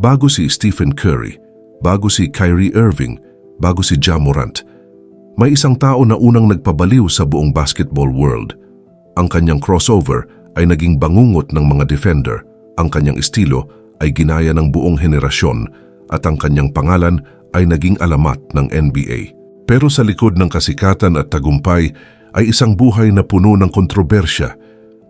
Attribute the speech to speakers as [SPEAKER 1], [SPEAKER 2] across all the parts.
[SPEAKER 1] Bago si Stephen Curry, bago si Kyrie Irving, bago si Ja Morant, may isang tao na unang nagpabaliw sa buong basketball world. Ang kanyang crossover ay naging bangungot ng mga defender, ang kanyang estilo ay ginaya ng buong henerasyon at ang kanyang pangalan ay naging alamat ng NBA. Pero sa likod ng kasikatan at tagumpay ay isang buhay na puno ng kontrobersya,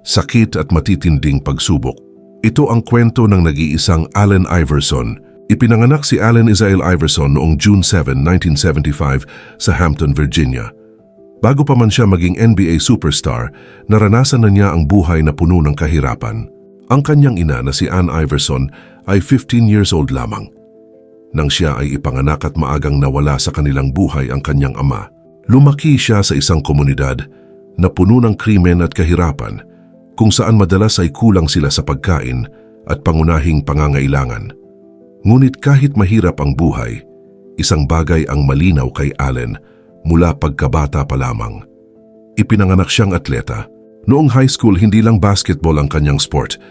[SPEAKER 1] sakit at matitinding pagsubok. Ito ang kwento ng nag-iisang Allen Iverson. Ipinanganak si Allen Isael Iverson noong June 7, 1975 sa Hampton, Virginia. Bago pa man siya maging NBA superstar, naranasan na niya ang buhay na puno ng kahirapan. Ang kanyang ina na si Ann Iverson ay 15 years old lamang. Nang siya ay ipanganak at maagang nawala sa kanilang buhay ang kanyang ama, lumaki siya sa isang komunidad na puno ng krimen at kahirapan, kung saan madalas ay kulang sila sa pagkain at pangunahing pangangailangan. Ngunit kahit mahirap ang buhay, isang bagay ang malinaw kay Allen mula pagkabata pa lamang. Ipinanganak siyang atleta. Noong high school, hindi lang basketball ang kanyang sport.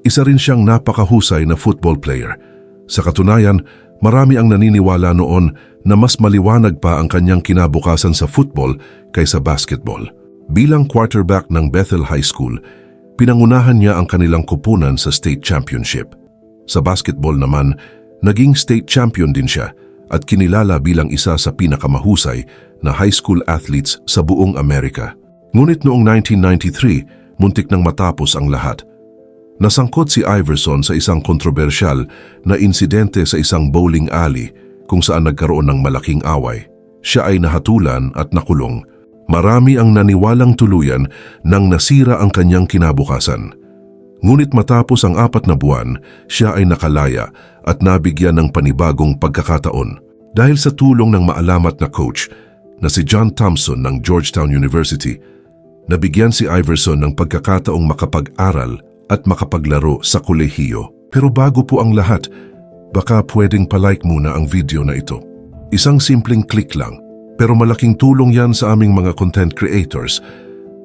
[SPEAKER 1] Isa rin siyang napakahusay na football player. Sa katunayan, marami ang naniniwala noon na mas maliwanag pa ang kanyang kinabukasan sa football kaysa basketball. Bilang quarterback ng Bethel High School, pinangunahan niya ang kanilang kupunan sa state championship. Sa basketball naman, naging state champion din siya at kinilala bilang isa sa pinakamahusay na high school athletes sa buong Amerika. Ngunit noong 1993, muntik nang matapos ang lahat. Nasangkot si Iverson sa isang kontrobersyal na insidente sa isang bowling alley kung saan nagkaroon ng malaking away. Siya ay nahatulan at nakulong. Marami ang naniwalang tuluyan nang nasira ang kanyang kinabukasan. Ngunit matapos ang 4 na buwan, siya ay nakalaya at nabigyan ng panibagong pagkakataon. Dahil sa tulong ng maalamat na coach na si John Thompson ng Georgetown University, nabigyan si Iverson ng pagkakataong makapag-aral at makapaglaro sa kolehiyo. Pero bago po ang lahat, baka pwedeng palike muna ang video na ito. Isang simpleng click lang, pero malaking tulong yan sa aming mga content creators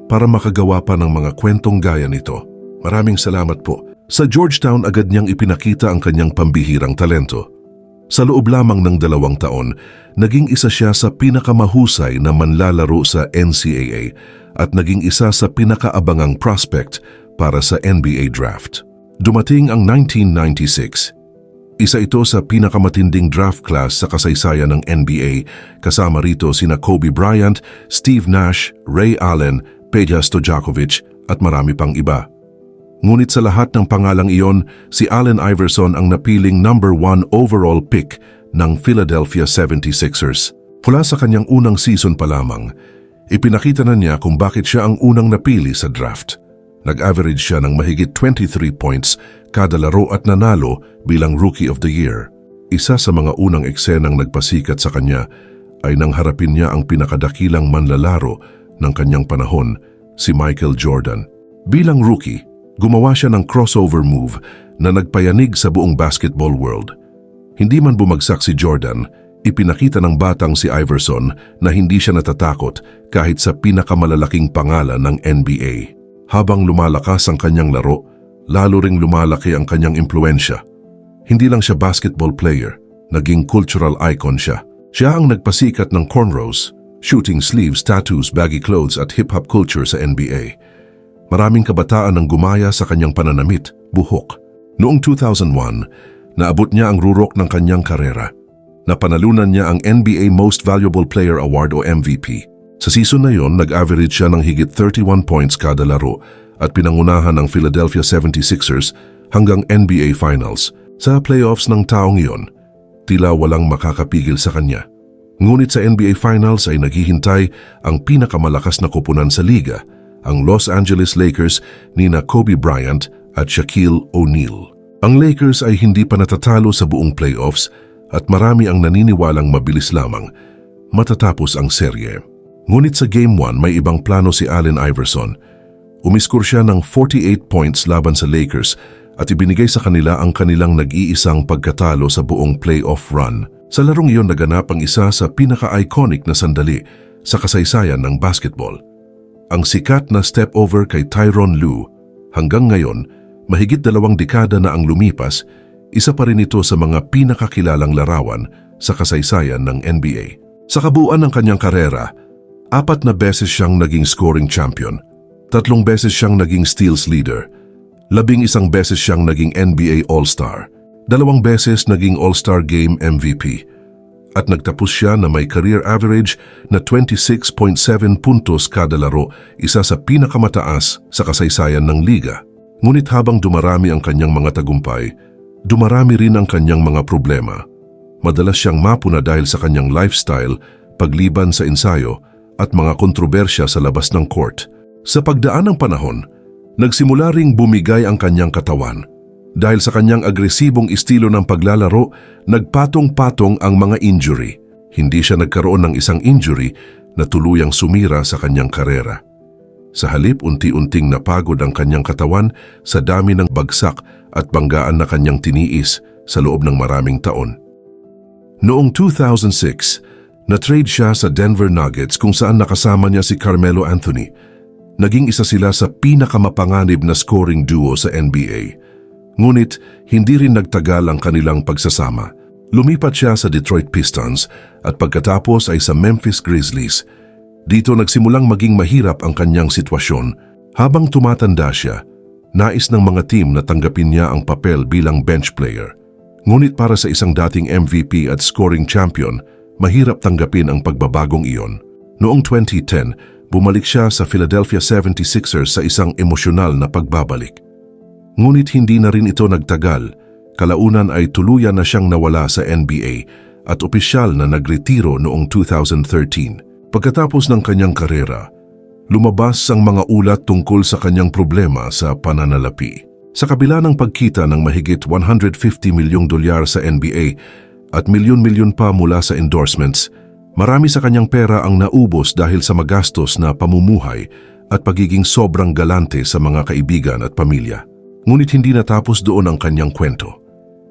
[SPEAKER 1] para makagawa pa ng mga kwentong gaya nito. Maraming salamat po. Sa Georgetown, agad niyang ipinakita ang kanyang pambihirang talento. Sa loob lamang ng 2 taon, naging isa siya sa pinakamahusay na manlalaro sa NCAA at naging isa sa pinakaabangang prospect para sa NBA draft. Dumating ang 1996. Isa ito sa pinakamatinding draft class sa kasaysayan ng NBA, kasama rito sina Kobe Bryant, Steve Nash, Ray Allen, Peja Stojakovic at marami pang iba. Ngunit sa lahat ng pangalang iyon, si Allen Iverson ang napiling number 1 overall pick ng Philadelphia 76ers. Mula sa kanyang unang season pa lamang, ipinakita na niya kung bakit siya ang unang napili sa draft. Nag-average siya ng mahigit 23 points kada laro at nanalo bilang Rookie of the Year. Isa sa mga unang eksenang nagpasikat sa kanya ay nang harapin niya ang pinakadakilang manlalaro ng kanyang panahon, si Michael Jordan. Bilang rookie, gumawa siya ng crossover move na nagpayanig sa buong basketball world. Hindi man bumagsak si Jordan, ipinakita ng batang si Iverson na hindi siya natatakot kahit sa pinakamalalaking pangalan ng NBA. Habang lumalakas ang kanyang laro, lalo ring lumalaki ang kanyang impluensya. Hindi lang siya basketball player, naging cultural icon siya. Siya ang nagpasikat ng cornrows, shooting sleeves, tattoos, baggy clothes at hip-hop culture sa NBA. Maraming kabataan ang gumaya sa kanyang pananamit, buhok. Noong 2001, naabot niya ang rurok ng kanyang karera. Napanalunan niya ang NBA Most Valuable Player Award o MVP. Sa season na yon, nag-average siya ng higit 31 points kada laro at pinangunahan ng Philadelphia 76ers hanggang NBA Finals. Sa playoffs ng taong iyon, tila walang makakapigil sa kanya. Ngunit sa NBA Finals ay naghihintay ang pinakamalakas na koponan sa liga, ang Los Angeles Lakers nina Kobe Bryant at Shaquille O'Neal. Ang Lakers ay hindi pa natatalo sa buong playoffs at marami ang naniniwalang mabilis lamang matatapos ang serye. Ngunit sa Game 1 may ibang plano si Allen Iverson. Umiskor siya ng 48 points laban sa Lakers at ibinigay sa kanila ang kanilang nag-iisang pagkatalo sa buong playoff run. Sa larong iyon naganap ang isa sa pinaka-iconic na sandali sa kasaysayan ng basketball. Ang sikat na step over kay Tyronn Lue. Hanggang ngayon, mahigit 2 dekada na ang lumipas, isa pa rin ito sa mga pinakakilalang larawan sa kasaysayan ng NBA. Sa kabuuan ng kanyang karera, 4 na beses siyang naging scoring champion, 3 beses siyang naging steals leader, 11 beses siyang naging NBA All-Star, 2 beses naging All-Star Game MVP, at nagtapos siya na may career average na 26.7 puntos kada laro, isa sa pinakamataas sa kasaysayan ng liga. Ngunit habang dumarami ang kanyang mga tagumpay, dumarami rin ang kanyang mga problema. Madalas siyang mapuna dahil sa kanyang lifestyle, pagliban sa ensayo, at mga kontrobersya sa labas ng court. Sa pagdaan ng panahon, nagsimula ring bumigay ang kanyang katawan. Dahil sa kanyang agresibong estilo ng paglalaro, nagpatong-patong ang mga injury. Hindi siya nagkaroon ng isang injury na tuluyang sumira sa kanyang karera. Sa halip, unti-unting napagod ang kanyang katawan sa dami ng bagsak at banggaan na kanyang tiniis sa loob ng maraming taon. Noong 2006, na-trade siya sa Denver Nuggets kung saan nakasama niya si Carmelo Anthony. Naging isa sila sa pinakamapanganib na scoring duo sa NBA. Ngunit, hindi rin nagtagal ang kanilang pagsasama. Lumipat siya sa Detroit Pistons at pagkatapos ay sa Memphis Grizzlies. Dito nagsimulang maging mahirap ang kanyang sitwasyon. Habang tumatanda siya, nais ng mga team na tanggapin niya ang papel bilang bench player. Ngunit para sa isang dating MVP at scoring champion, mahirap tanggapin ang pagbabagong iyon. Noong 2010, bumalik siya sa Philadelphia 76ers sa isang emosyonal na pagbabalik. Ngunit hindi na rin ito nagtagal. Kalaunan ay tuluyan na siyang nawala sa NBA at opisyal na nagretiro noong 2013. Pagkatapos ng kanyang karera, lumabas ang mga ulat tungkol sa kanyang problema sa pananalapi. Sa kabila ng pagkita ng mahigit $150 milyong sa NBA at milyon-milyon pa mula sa endorsements, marami sa kanyang pera ang naubos dahil sa magastos na pamumuhay at pagiging sobrang galante sa mga kaibigan at pamilya. Ngunit hindi natapos doon ang kanyang kwento.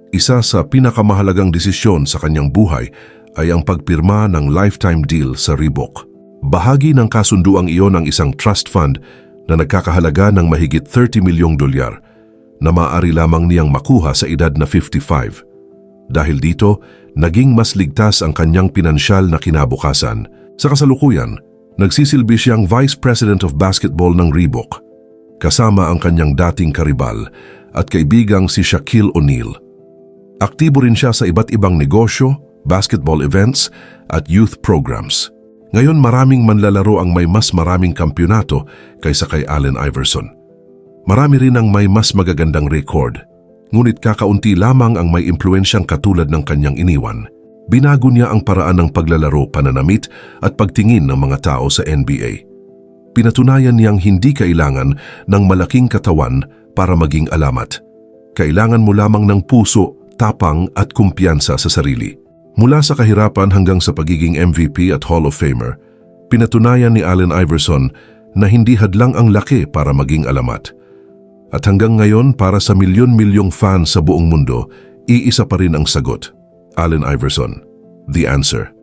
[SPEAKER 1] Isa sa pinakamahalagang desisyon sa kanyang buhay ay ang pagpirma ng lifetime deal sa Reebok. Bahagi ng kasunduang iyon ang isang trust fund na nagkakahalaga ng mahigit $30 milyong na maaari lamang niyang makuha sa edad na 55. Dahil dito, naging mas ligtas ang kanyang pinansyal na kinabukasan. Sa kasalukuyan, nagsisilbi siyang Vice President of Basketball ng Reebok, kasama ang kanyang dating karibal at kaibigang si Shaquille O'Neal. Aktibo rin siya sa iba't ibang negosyo, basketball events at youth programs. Ngayon maraming manlalaro ang may mas maraming kampyonato kaysa kay Allen Iverson. Marami rin ang may mas magagandang record, ngunit kakaunti lamang ang may impluensyang katulad ng kanyang iniwan. Binago niya ang paraan ng paglalaro, pananamit at pagtingin ng mga tao sa NBA. Pinatunayan niyang hindi kailangan ng malaking katawan para maging alamat. Kailangan mo lamang ng puso, tapang at kumpiyansa sa sarili. Mula sa kahirapan hanggang sa pagiging MVP at Hall of Famer, pinatunayan ni Allen Iverson na hindi hadlang ang laki para maging alamat. At hanggang ngayon, para sa milyon-milyong fans sa buong mundo, iisa pa rin ang sagot. Allen Iverson, the answer.